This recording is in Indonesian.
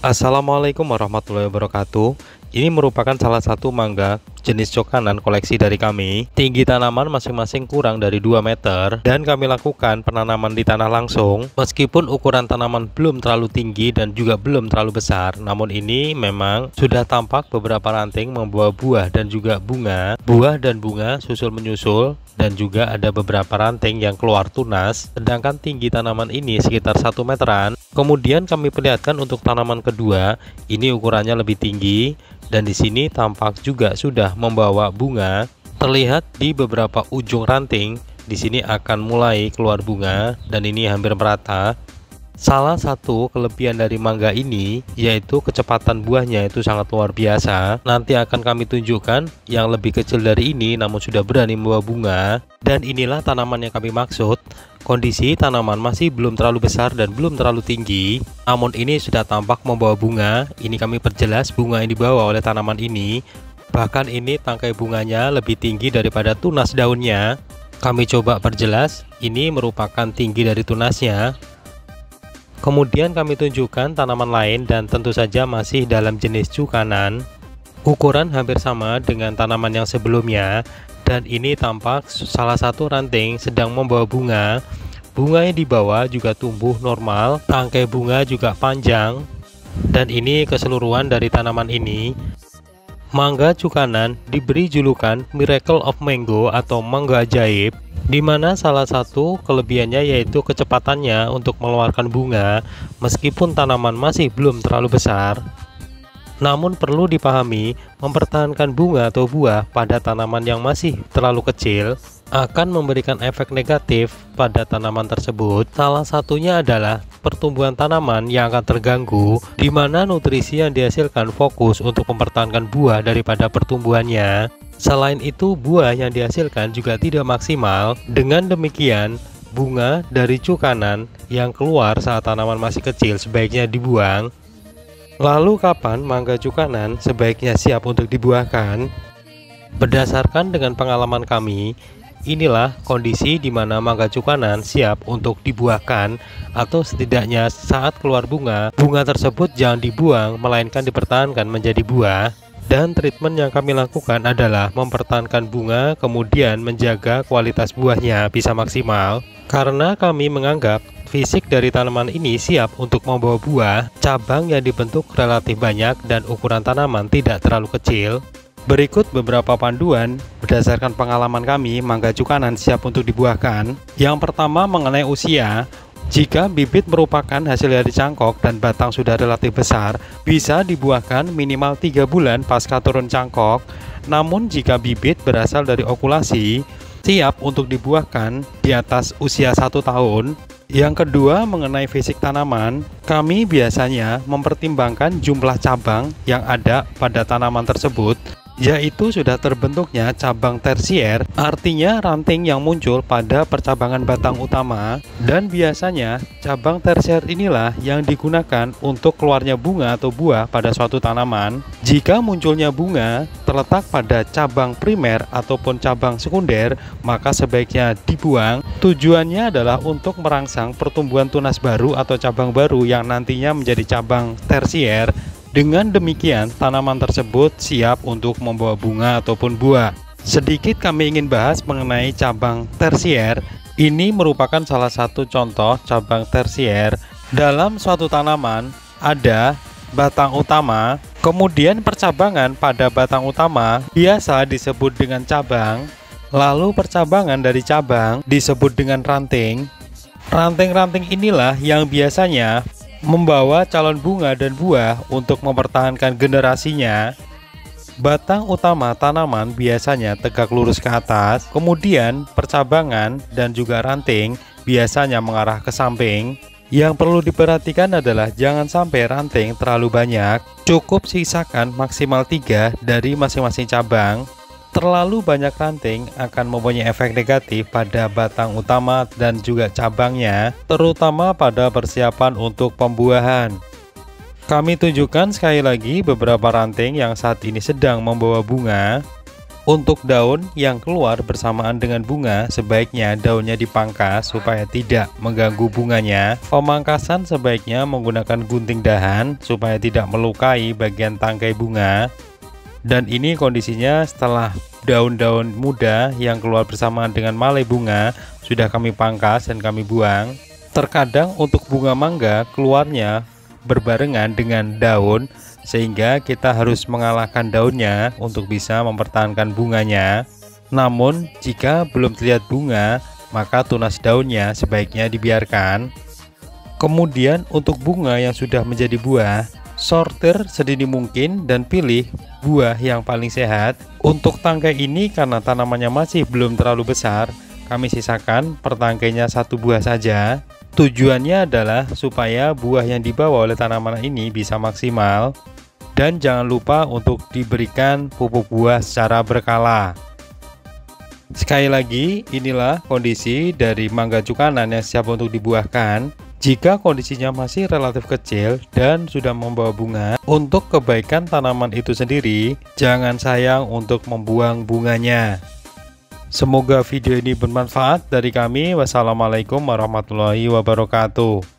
Assalamualaikum warahmatullahi wabarakatuh. Ini merupakan salah satu mangga jenis cokanan koleksi dari kami. Tinggi tanaman masing-masing kurang dari 2 meter dan kami lakukan penanaman di tanah langsung. Meskipun ukuran tanaman belum terlalu tinggi dan juga belum terlalu besar, namun ini memang sudah tampak beberapa ranting membawa buah dan juga bunga. Buah dan bunga susul menyusul dan juga ada beberapa ranting yang keluar tunas. Sedangkan tinggi tanaman ini sekitar 1 meteran. Kemudian kami perlihatkan untuk tanaman kedua, ini ukurannya lebih tinggi dan di sini tampak juga sudah membawa bunga. Terlihat di beberapa ujung ranting di sini akan mulai keluar bunga dan ini hampir merata. Salah satu kelebihan dari mangga ini yaitu kecepatan buahnya itu sangat luar biasa. Nanti akan kami tunjukkan yang lebih kecil dari ini namun sudah berani membawa bunga. Dan inilah tanaman yang kami maksud. Kondisi tanaman masih belum terlalu besar dan belum terlalu tinggi, namun ini sudah tampak membawa bunga. Ini kami perjelas bunga yang dibawa oleh tanaman ini. Bahkan ini tangkai bunganya lebih tinggi daripada tunas daunnya. Kami coba perjelas, ini merupakan tinggi dari tunasnya. Kemudian kami tunjukkan tanaman lain dan tentu saja masih dalam jenis cukanan. Ukuran hampir sama dengan tanaman yang sebelumnya. Dan ini tampak salah satu ranting sedang membawa bunga. Bunga yang dibawa juga tumbuh normal, tangkai bunga juga panjang. Dan ini keseluruhan dari tanaman ini. Mangga cukanan diberi julukan Miracle of Mango atau mangga ajaib, di mana salah satu kelebihannya yaitu kecepatannya untuk mengeluarkan bunga meskipun tanaman masih belum terlalu besar. Namun perlu dipahami, mempertahankan bunga atau buah pada tanaman yang masih terlalu kecil akan memberikan efek negatif pada tanaman tersebut. Salah satunya adalah pertumbuhan tanaman yang akan terganggu, di mana nutrisi yang dihasilkan fokus untuk mempertahankan buah daripada pertumbuhannya. Selain itu, buah yang dihasilkan juga tidak maksimal. Dengan demikian, bunga dari cukanan yang keluar saat tanaman masih kecil sebaiknya dibuang. Lalu kapan mangga cukanan sebaiknya siap untuk dibuahkan? Berdasarkan dengan pengalaman kami, inilah kondisi di mana mangga cukanan siap untuk dibuahkan, atau setidaknya saat keluar bunga, bunga tersebut jangan dibuang melainkan dipertahankan menjadi buah. Dan treatment yang kami lakukan adalah mempertahankan bunga kemudian menjaga kualitas buahnya bisa maksimal. Karena kami menganggap fisik dari tanaman ini siap untuk membawa buah, cabang yang dibentuk relatif banyak dan ukuran tanaman tidak terlalu kecil. Berikut beberapa panduan berdasarkan pengalaman kami mangga cukanan siap untuk dibuahkan. Yang pertama mengenai usia. Jika bibit merupakan hasil dari cangkok dan batang sudah relatif besar, bisa dibuahkan minimal 3 bulan pasca turun cangkok. Namun jika bibit berasal dari okulasi, siap untuk dibuahkan di atas usia 1 tahun. Yang kedua mengenai fisik tanaman, kami biasanya mempertimbangkan jumlah cabang yang ada pada tanaman tersebut, yaitu sudah terbentuknya cabang tersier, artinya ranting yang muncul pada percabangan batang utama. Dan biasanya cabang tersier inilah yang digunakan untuk keluarnya bunga atau buah pada suatu tanaman. Jika munculnya bunga terletak pada cabang primer ataupun cabang sekunder, maka sebaiknya dibuang. Tujuannya adalah untuk merangsang pertumbuhan tunas baru atau cabang baru yang nantinya menjadi cabang tersier. Dengan demikian, tanaman tersebut siap untuk membawa bunga ataupun buah. Sedikit kami ingin bahas mengenai cabang tersier. Ini merupakan salah satu contoh cabang tersier. Dalam suatu tanaman ada batang utama, kemudian percabangan pada batang utama biasa disebut dengan cabang. Lalu percabangan dari cabang disebut dengan ranting. Ranting-ranting inilah yang biasanya membawa calon bunga dan buah untuk mempertahankan generasinya. Batang utama tanaman biasanya tegak lurus ke atas, kemudian percabangan dan juga ranting biasanya mengarah ke samping. Yang perlu diperhatikan adalah jangan sampai ranting terlalu banyak, cukup sisakan maksimal 3 dari masing-masing cabang. Terlalu banyak ranting akan mempunyai efek negatif pada batang utama dan juga cabangnya, terutama pada persiapan untuk pembuahan. Kami tunjukkan sekali lagi beberapa ranting yang saat ini sedang membawa bunga. Untuk daun yang keluar bersamaan dengan bunga, sebaiknya daunnya dipangkas supaya tidak mengganggu bunganya. Pemangkasan sebaiknya menggunakan gunting dahan supaya tidak melukai bagian tangkai bunga. Dan ini kondisinya setelah daun-daun muda yang keluar bersamaan dengan malai bunga sudah kami pangkas dan kami buang. Terkadang untuk bunga mangga keluarnya berbarengan dengan daun, sehingga kita harus mengalahkan daunnya untuk bisa mempertahankan bunganya. Namun jika belum terlihat bunga, maka tunas daunnya sebaiknya dibiarkan. Kemudian untuk bunga yang sudah menjadi buah, sortir sedini mungkin dan pilih buah yang paling sehat. Untuk tangkai ini karena tanamannya masih belum terlalu besar, kami sisakan per tangkainya 1 buah saja. Tujuannya adalah supaya buah yang dibawa oleh tanaman ini bisa maksimal. Dan jangan lupa untuk diberikan pupuk buah secara berkala. Sekali lagi, inilah kondisi dari mangga cukanan yang siap untuk dibuahkan. Jika kondisinya masih relatif kecil dan sudah membawa bunga, untuk kebaikan tanaman itu sendiri, jangan sayang untuk membuang bunganya. Semoga video ini bermanfaat dari kami. Wassalamualaikum warahmatullahi wabarakatuh.